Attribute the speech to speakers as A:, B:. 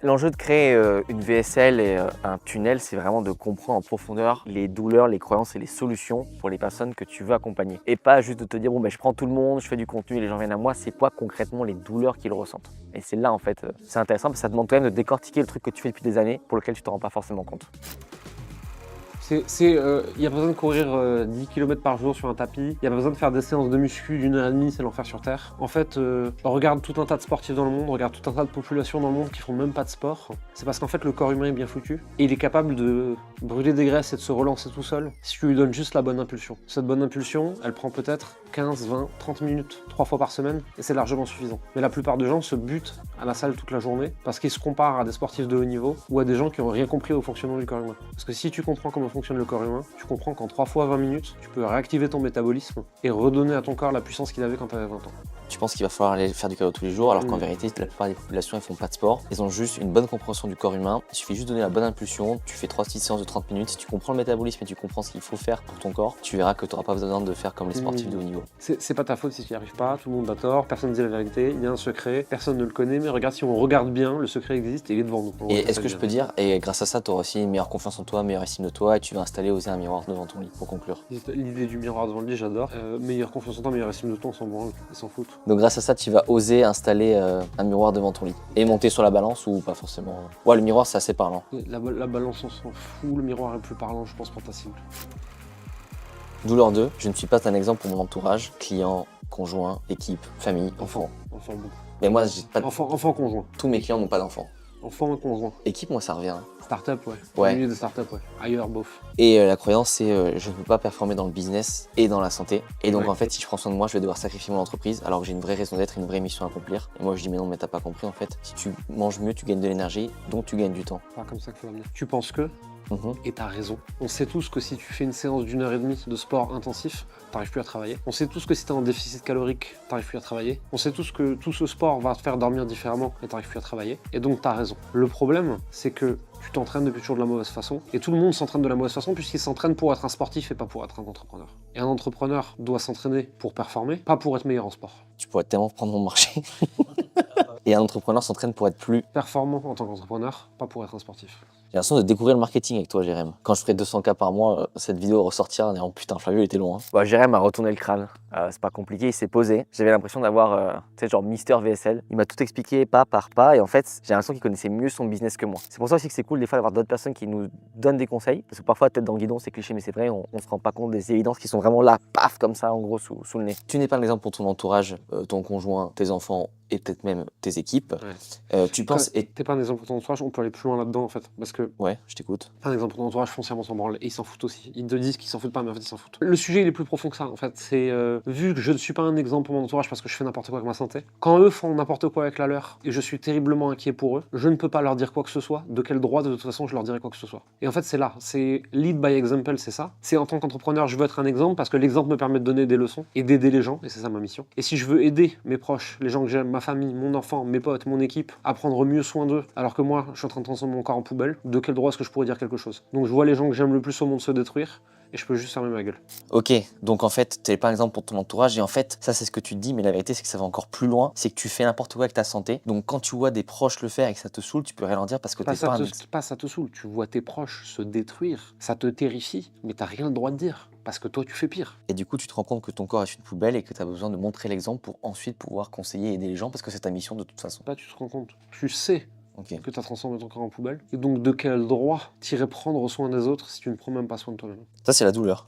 A: L'enjeu de créer une VSL et un tunnel, c'est vraiment de comprendre en profondeur les douleurs, les croyances et les solutions pour les personnes que tu veux accompagner. Et pas juste de te dire, bon, je prends tout le monde, je fais du contenu et les gens viennent à moi. C'est quoi concrètement les douleurs qu'ils ressentent? Et c'est là, en fait, c'est intéressant parce que ça demande quand même de décortiquer le truc que tu fais depuis des années pour lequel tu t'en rends pas forcément compte.
B: Il n'y a pas besoin de courir 10 km par jour sur un tapis, il n'y a pas besoin de faire des séances de muscu d'1 h 30, c'est l'enfer sur Terre. En fait, regarde tout un tas de sportifs dans le monde, regarde tout un tas de populations dans le monde qui font même pas de sport. C'est parce qu'en fait le corps humain est bien foutu et il est capable de brûler des graisses et de se relancer tout seul si tu lui donnes juste la bonne impulsion. Cette bonne impulsion, elle prend peut-être 15, 20, 30 minutes, 3 fois par semaine et c'est largement suffisant. Mais la plupart des gens se butent à la salle toute la journée parce qu'ils se comparent à des sportifs de haut niveau ou à des gens qui n'ont rien compris au fonctionnement du corps humain. Parce que si tu comprends comment fonctionne le corps humain, tu comprends qu'en 3 fois 20 minutes, tu peux réactiver ton métabolisme et redonner à ton corps la puissance qu'il avait quand tu avais 20 ans.
C: Tu penses qu'il va falloir aller faire du cardio tous les jours, alors qu'en vérité, la plupart des populations ne font pas de sport. Ils ont juste une bonne compréhension du corps humain. Il suffit juste de donner la bonne impulsion. Tu fais 3 petites séances de 30 minutes. Si tu comprends le métabolisme et tu comprends ce qu'il faut faire pour ton corps, tu verras que tu n'auras pas besoin de faire comme les sportifs de haut niveau.
B: C'est pas ta faute si tu n'y arrives pas, tout le monde a tort, personne ne dit la vérité, il y a un secret, personne ne le connaît, mais regarde, si on regarde bien, le secret existe et il est devant nous.
C: Et est-ce que je peux dire, et grâce à ça, tu auras aussi une meilleure confiance en toi, meilleure estime de toi, et tu vas installer, oser un miroir devant ton lit, pour conclure.
B: L'idée du miroir devant le lit, j'adore. Meilleure confiance en toi, meilleure estime de toi, on s'en branle, ils s'en foutent.
C: Donc grâce à ça, tu vas oser installer un miroir devant ton lit. Et monter sur la balance ou pas forcément. Ouais, le miroir, c'est assez parlant.
B: La balance, on s'en fout, le miroir est plus parlant, je pense, pour ta cible.
C: Douleur 2, je ne suis pas un exemple pour mon entourage, client, conjoint, équipe, famille, enfant.
B: Enfant beaucoup.
C: Mais moi, j'ai pas.
B: Enfant conjoint.
C: Tous mes clients n'ont pas d'enfants.
B: Enfant conjoint.
C: Équipe, moi, ça revient.
B: Startup, ouais.
C: Ouais.
B: Au milieu de startup, ouais. Ailleurs, bof.
C: Et la croyance, c'est je ne peux pas performer dans le business et dans la santé. Et donc,
B: Ouais.
C: en fait, si je prends soin de moi, je vais devoir sacrifier mon entreprise alors que j'ai une vraie raison d'être, une vraie mission à accomplir. Et moi, je dis, mais non, mais t'as pas compris, en fait. Si tu manges mieux, tu gagnes de l'énergie, donc tu gagnes du temps.
B: Pas comme ça qu'il faut l'amener. Tu penses que,
C: Mhm.
B: et t'as raison. On sait tous que si tu fais une séance d'1 h 30 de sport intensif, t'arrives plus à travailler. On sait tous que si t'es en déficit calorique, t'arrives plus à travailler. On sait tous que tout ce sport va te faire dormir différemment et t'arrives plus à travailler. Et donc t'as raison. Le problème, c'est que tu t'entraînes depuis toujours de la mauvaise façon. Et tout le monde s'entraîne de la mauvaise façon puisqu'il s'entraîne pour être un sportif et pas pour être un entrepreneur. Et un entrepreneur doit s'entraîner pour performer, pas pour être meilleur en sport.
C: Tu pourrais tellement prendre mon marché. Et un entrepreneur s'entraîne pour être plus.
B: Performant en tant qu'entrepreneur, pas pour être un sportif.
C: J'ai l'impression de découvrir le marketing avec toi, Jérém. Quand je ferai 200K par mois, cette vidéo ressortira en disant putain, Flavio, il était loin.
A: Jérém a retourné le crâne. C'est pas compliqué, il s'est posé. J'avais l'impression d'avoir, tu sais, genre Mister VSL. Il m'a tout expliqué pas par pas. Et en fait, j'ai l'impression qu'il connaissait mieux son business que moi. C'est pour ça aussi que c'est cool des fois d'avoir d'autres personnes qui nous donnent des conseils. Parce que parfois, tête dans le guidon, c'est cliché, mais c'est vrai, on se rend pas compte des évidences qui sont vraiment là, paf, comme ça, en gros, sous le nez.
C: Tu n'es pas un exemple pour ton entourage, ton conjoint, tes enfants et peut-être même tes équipes.
B: Ouais.
C: Tu penses.
B: T'es pas un exemple pour ton entourage, on peut aller plus loin là-dedans en fait. Parce que
C: Ouais, je t'écoute.
B: un exemple pour ton entourage, foncièrement s'en branle. Et ils s'en foutent aussi. Ils te disent qu'ils s'en foutent pas, mais en fait ils s'en foutent. Le sujet il est plus profond que ça en fait. C'est vu que je ne suis pas un exemple pour mon entourage parce que je fais n'importe quoi avec ma santé, quand eux font n'importe quoi avec la leur et je suis terriblement inquiet pour eux, je ne peux pas leur dire quoi que ce soit. De quel droit de toute façon je leur dirai quoi que ce soit. Et en fait c'est là. C'est lead by example, c'est ça. C'est en tant qu'entrepreneur, je veux être un exemple parce que l'exemple me permet de donner des leçons et d'aider les gens. Et c'est ça ma mission. Et si je veux aider mes proches, les gens que j'aime, ma famille, mon enfant, mes potes, mon équipe, à prendre mieux soin d'eux, alors que moi, je suis en train de transformer mon corps en poubelle, de quel droit est-ce que je pourrais dire quelque chose? Donc je vois les gens que j'aime le plus au monde se détruire, et je peux juste fermer ma gueule.
C: Ok, donc en fait, t'es pas un exemple pour ton entourage, et en fait, ça c'est ce que tu te dis, mais la vérité c'est que ça va encore plus loin, c'est que tu fais n'importe quoi avec ta santé. Donc quand tu vois des proches le faire et que ça te saoule, tu peux rien leur dire parce que t'es pas un exemple.
B: Pas ça te saoule, tu vois tes proches se détruire, ça te terrifie, mais t'as rien le droit de dire, parce que toi tu fais pire.
C: Et du coup, tu te rends compte que ton corps est une poubelle et que tu as besoin de montrer l'exemple pour ensuite pouvoir conseiller et aider les gens parce que c'est ta mission de toute façon.
B: Là tu te rends compte, tu sais
C: Ok.
B: que tu as transformé ton corps en poubelle, et donc de quel droit t'irais prendre soin des autres si tu ne prends même pas soin de toi-même?
C: Ça, c'est la douleur.